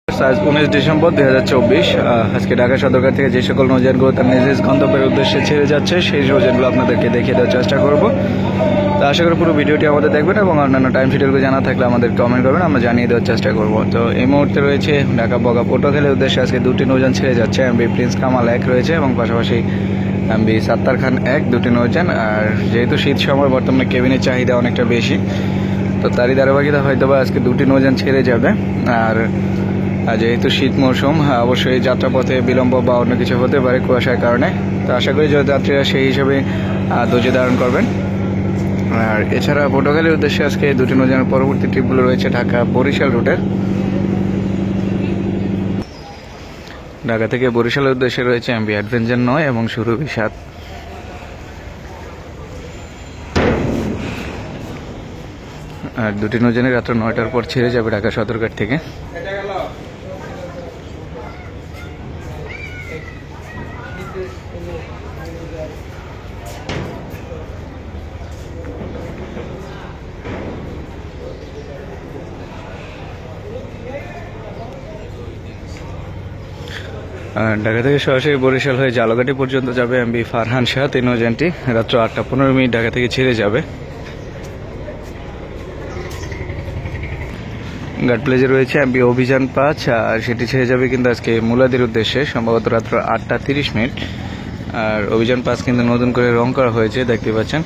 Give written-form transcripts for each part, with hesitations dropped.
আজ 19 ডিসেম্বর 2024। আজকে ঢাকা সদরঘাট থেকে যে সকল নৌযানগুলো তার নিজ নিজ গন্তব্যের উদ্দেশ্যে ছেড়ে যাচ্ছে সেই নৌযানগুলো আপনাদেরকে দেখিয়ে দেওয়ার চেষ্টা করব। তো আশা করি পুরো ভিডিওটি আমাদের দেখবেন এবং অন্যান্য টাইম শিডিউলগুলো জানা থাকলে আমাদের কমেন্ট করবেন, আমরা জানিয়ে দেওয়ার চেষ্টা করব। তো এই মুহূর্তে রয়েছে ঢাকা বগা পটুয়াখালীর উদ্দেশ্যে আজকে দুটি নৌযান ছেড়ে যাচ্ছে। এমবি প্রিন্স কামাল 1 রয়েছে এবং পাশাপাশি এমবি সাত্তার খান 1, দুটি নৌযান। আর যেহেতু শীত সময় বর্তমানে কেবিনের চাহিদা অনেকটা বেশি, তো তারই ধারাবাহিকতা হয়তো বা আজকে দুটি নৌযান ছেড়ে যাবে। আর যেহেতু শীত মৌসুম, অবশ্যই যাত্রাপথে বিলম্ব বা অন্য কিছু হতে পারে কুয়াশার কারণে। তো আশা করি যাত্রীরা সেই হিসেবে ধৈর্য ধারণ করবেন। আর এছাড়া পটুয়াখালীর উদ্দেশ্যে আজকে দুটি নৌযানের পরবর্তী ট্রিপগুলো রয়েছে ঢাকা বরিশাল রুটের। ঢাকা থেকে বরিশালের উদ্দেশ্যে রয়েছে এমবি অ্যাডভেঞ্চার 9 এবং সুরভি 7। আর দুটি নৌযানে রাত্র 9টার পর ছেড়ে যাবে ঢাকা সদরঘাট থেকে। ঢাকা থেকে সরাসরি বরিশাল হয়ে জালগাটি পর্যন্ত যাবে এমবি ফারহান 7। এই নৌযানটি রাত্র 8:15 ঢাকা থেকে ছেড়ে যাবে। ঘাট প্লেজে রয়েছে এমবি অভিযান 5, আর সেটি ছেড়ে যাবে কিন্তু আজকে মুলাদির উদ্দেশ্যে সম্ভবত রাত্র 8:30। আর অভিযান 5 কিন্তু নতুন করে রং করা হয়েছে, দেখতে পাচ্ছেন।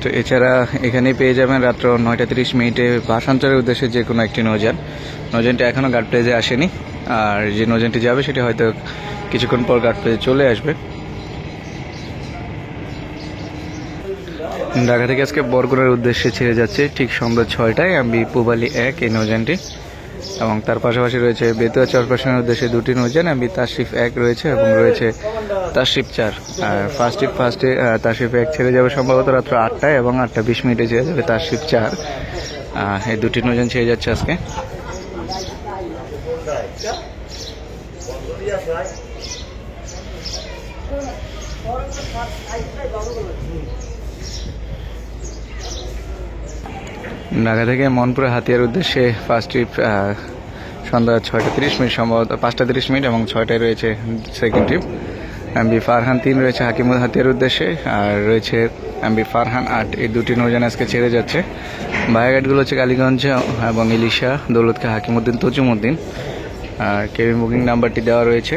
তো এছাড়া এখানেই পেয়ে যাবেন রাত্র 9:30 ভাষান্তরের উদ্দেশ্যে যে কোনো একটি নৌযানটি এখনও ঘাট প্লেজে আসেনি। আর যে নৌযানটি যাবে সেটি হয়তো কিছুক্ষণ পর ঘাট প্লেজে চলে আসবে। ঢাকা থেকে আজকে বরগুনার উদ্দেশ্যে ছেড়ে যাচ্ছে ঠিক সন্ধ্যা 6টায় এমবি পুবালি 1 এই নৌযানটি। এবং তার পাশাপাশি রয়েছে বেতুয়া চরপাশনের উদ্দেশ্যে দুটি নৌযান, এমবি তাশরিফ 1 রয়েছে এবং রয়েছে তাশরিফ 4। আর ফার্স্টে তাশরিফ 1 ছেড়ে যাবে সম্ভবত রাত্র 8টায় এবং 8:20 ছেড়ে যাবে তাশরিফ 4। এই দুটি নৌযান ছেড়ে যাচ্ছে আজকে। ঢাকা থেকে মনপুরা হাতিয়ার উদ্দেশ্যে ফার্স্ট ট্রিপ সন্ধ্যা 6:30 সম্ভবত 5:30 এবং 6টায় রয়েছে সেকেন্ড ট্রিপ। এমবি ফারহান 3 রয়েছে হাকিমুল হাতিয়ার উদ্দেশ্যে, আর রয়েছে এমবি ফারহান 8। এই দুটি নৌযান আজকে ছেড়ে যাচ্ছে। ভায়াঘাটগুলো হচ্ছে কালীগঞ্জ এবং ইলিশা, দৌলতখা, হাকিমউদ্দিন, তজুমউদ্দিন। আর কেবিন বুকিং নাম্বারটি দেওয়া রয়েছে।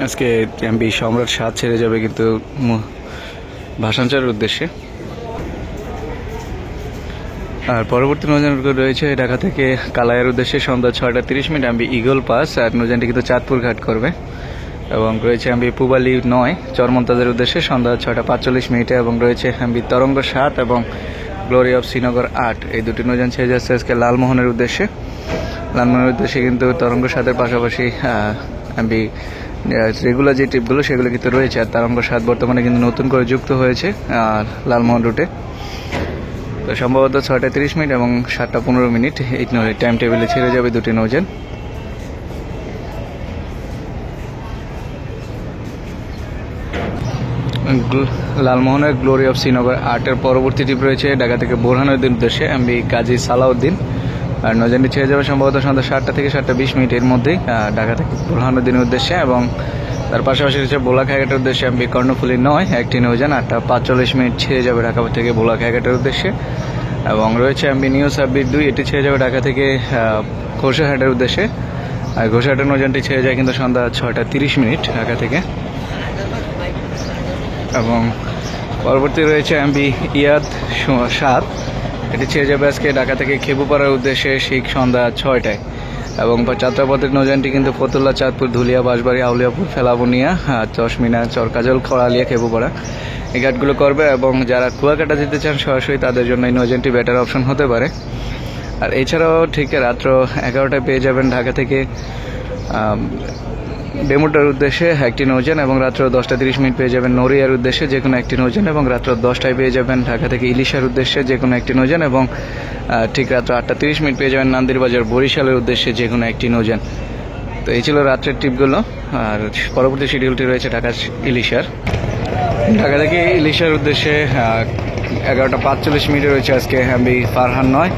আজকে এমবি সম্রাট 7 ছেড়ে যাবে কিন্তু ভাষান্তরের উদ্দেশ্যে। আর পরবর্তী নৌযান রয়েছে ঢাকা থেকে কালাইয়ের উদ্দেশ্যে সন্ধ্যা 6:30 এমবি ইগল পাস। আর নৌযানটি কিন্তু চাঁদপুর ঘাট করবে। এবং রয়েছে এমবি পুবালি 9 চরমন্তাজের উদ্দেশ্যে সন্ধ্যা 6:45 এবং রয়েছে এমবি তরঙ্গ 7 এবং গ্লোরি অফ শ্রীনগর 8। এই দুটি নৌযান ছেড়ে যাচ্ছে আজকে লালমোহনের উদ্দেশ্যে। লালমোহনের উদ্দেশ্যে কিন্তু তরঙ্গ 7-এর পাশাপাশি এমবি রেগুলার যে ট্রিপগুলো সেগুলো কিন্তু রয়েছে। আর তরঙ্গ 7 বর্তমানে কিন্তু নতুন করে যুক্ত হয়েছে আর লালমোহন রুটে। তো সম্ভবত 6:30 এবং 7:15 এই টাইম টেবিলে ছেড়ে যাবে দুটি নৌযান। লালমোহনের গ্লোরি অফ শ্রীনগর 8-এর পরবর্তী ট্রিপ রয়েছে ঢাকা থেকে বোরহানুদ্দিন উদ্দেশ্যে এমবি কাজী সালাউদ্দিন। আর নৌযানটি ছেড়ে যাবে সম্ভবত সন্ধ্যা 7টা থেকে 7:20 এর মধ্যেই ঢাকা থেকে বোরহানুদ্দিনের উদ্দেশ্যে। এবং তার পাশাপাশি রয়েছে বোলাখাঘাটের উদ্দেশ্যে এমবি কর্ণফুলী 9 একটি নৌযান 8:45 ছেড়ে যাবে ঢাকা থেকে বোলাখাঘাটের উদ্দেশ্যে। এবং রয়েছে এমবি নিউ সাব্বির 2, এটি ছেড়ে যাবে ঢাকা থেকে ঘোষাহাটের উদ্দেশ্যে। আর ঘোষাহাটের নৌযানটি ছেড়ে যায় কিন্তু সন্ধ্যা 6:30 ঢাকা থেকে। এবং পরবর্তী রয়েছে এমবি ইয়াদ 7, এটি ছেড়ে যাবে আজকে ঢাকা থেকে খেপুপাড়ার উদ্দেশ্যে ঠিক সন্ধ্যা 6টায়। এবং যাত্রাপথের নৌযানটি কিন্তু ফতুল্লা, চাঁদপুর, ধুলিয়া, বাঁশবাড়ি, আউলিয়াপুর, ফেলাবনিয়া, চশমিনা, চরকাজল, খড়ালিয়া, খেপুপাড়া এই ঘাটগুলো করবে। এবং যারা কুয়াকাটা যেতে চান সরাসরি তাদের জন্য এই নৌযানটি বেটার অপশন হতে পারে। আর এছাড়াও ঠিক রাত্র 11টায় পেয়ে যাবেন ঢাকা থেকে ডেমোটার উদ্দেশ্যে একটি নৌযান এবং রাত্র 10টা 30 মিনিট পেয়ে যাবেন নড়িয়ার উদ্দেশ্যে যে কোনো একটি নৌযান এবং রাত্র 10টায় পেয়ে যাবেন ঢাকা থেকে ইলিশার উদ্দেশ্যে যে কোনো একটি নৌযান এবং ঠিক রাত্র 8টা 30 মিনিট পেয়ে যাবেন নান্দিরবাজার বরিশালের উদ্দেশ্যে যে কোনো একটি নৌযান। তো এই ছিল রাত্রের ট্রিপগুলো। আর পরবর্তী শিডিউলটি রয়েছে ঢাকা ইলিশার। ঢাকা থেকে ইলিশার উদ্দেশ্যে 11টা 45 মিনিটে রয়েছে আজকে এমবি ফারহান 9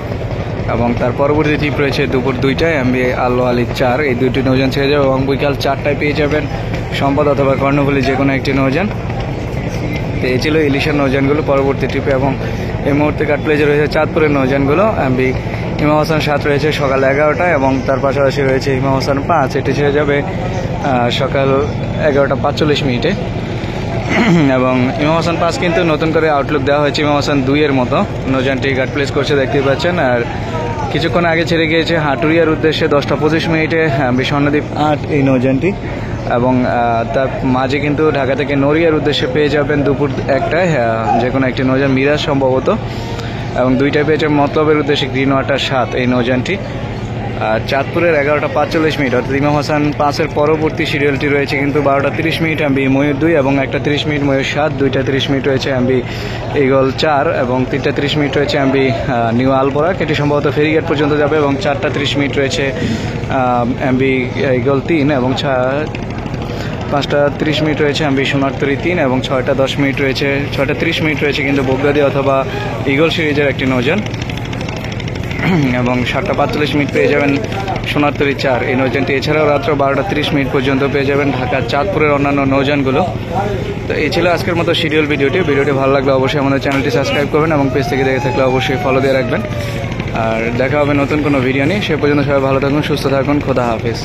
এবং তার পরবর্তী ট্রিপ রয়েছে দুপুর 2টায় এমবি আল্লো আলী 4। এই দুইটি নৌযান ছেড়ে যাবে এবং বিকাল 4টায় পেয়ে যাবেন সম্পদ অথবা কর্ণফুলী যে কোনো একটি নৌযান। তো এই ছিল ইলিশার নৌযানগুলো পরবর্তী ট্রিপে। এবং এই মুহূর্তে কাটপ্লেজে রয়েছে চাঁদপুরের নৌযানগুলো। এমবি ইমাম হাসান 7 রয়েছে সকাল 11টায় এবং তার পাশাপাশি রয়েছে ইমাম হাসান 5, এটি ছেড়ে যাবে সকাল 11টা 45 মিনিটে। এবং ইমাম হাসান 5 কিন্তু নতুন করে আউটলুক দেওয়া হয়েছে ইমাম হাসান 2 এর মতো। নৌযানটি গার্ড প্লেস করছে দেখতে পাচ্ছেন। আর কিছুক্ষণ আগে ছেড়ে গিয়েছে হাটুরিয়ার উদ্দেশ্যে 10টা 25 মিনিটে স্বর্ণদ্বীপ 8 এই নৌযানটি। এবং তার মাঝে কিন্তু ঢাকা থেকে নড়িয়ার উদ্দেশ্যে পেয়ে যাবেন দুপুর 1টায় যে কোনো একটি নৌযান মিরাজ সম্ভবত, এবং 2টায় পেয়ে যাবেন মতলবের উদ্দেশ্যে গ্রিন ওয়াটার 7 এই নৌযানটি। আর চাঁদপুরের 11টা 45 মিনিট অর্থাৎ ইমাম হাসান 5-এর পরবর্তী শিডিউলটি রয়েছে কিন্তু 12টা 30 মিনিট এমবি ময়ূর 2 এবং 1টা 30 মিনিট ময়ূর 7, 2টা 30 মিনিট রয়েছে এমবি ইগল 4 এবং 3টা 30 মিনিট রয়েছে এমবি নিউ আলপোরাক, এটি সম্ভবত ফেরিঘাট পর্যন্ত যাবে। এবং 4টা 30 মিনিট রয়েছে এমবি ইগল 3 এবং 5টা 30 মিনিট রয়েছে এমবি সোনারতরী 3 এবং 6টা 10 মিনিট রয়েছে 6টা 30 মিনিট রয়েছে কিন্তু বগদাদি অথবা ইগল সিরিজের একটি নৌযান। এবং 7টা 45 মিনিট পেয়ে যাবেন সোনারতরী 4 এই নৌযানটি। এছাড়াও রাত্র 12টা 30 মিনিট পর্যন্ত পেয়ে যাবেন ঢাকা চাঁদপুরের অন্যান্য নৌযানগুলো। তো এই ছিল আজকের মতো শিডিউল ভিডিওটি ভালো লাগলে অবশ্যই আমাদের চ্যানেলটি সাবস্ক্রাইব করবেন এবং পেজ থেকে দেখে থাকলে অবশ্যই ফলো দিয়ে রাখবেন। আর দেখা হবে নতুন কোনো ভিডিও নিয়ে। সে পর্যন্ত সবাই ভালো থাকুন, সুস্থ থাকুন, খোদা হাফেজ।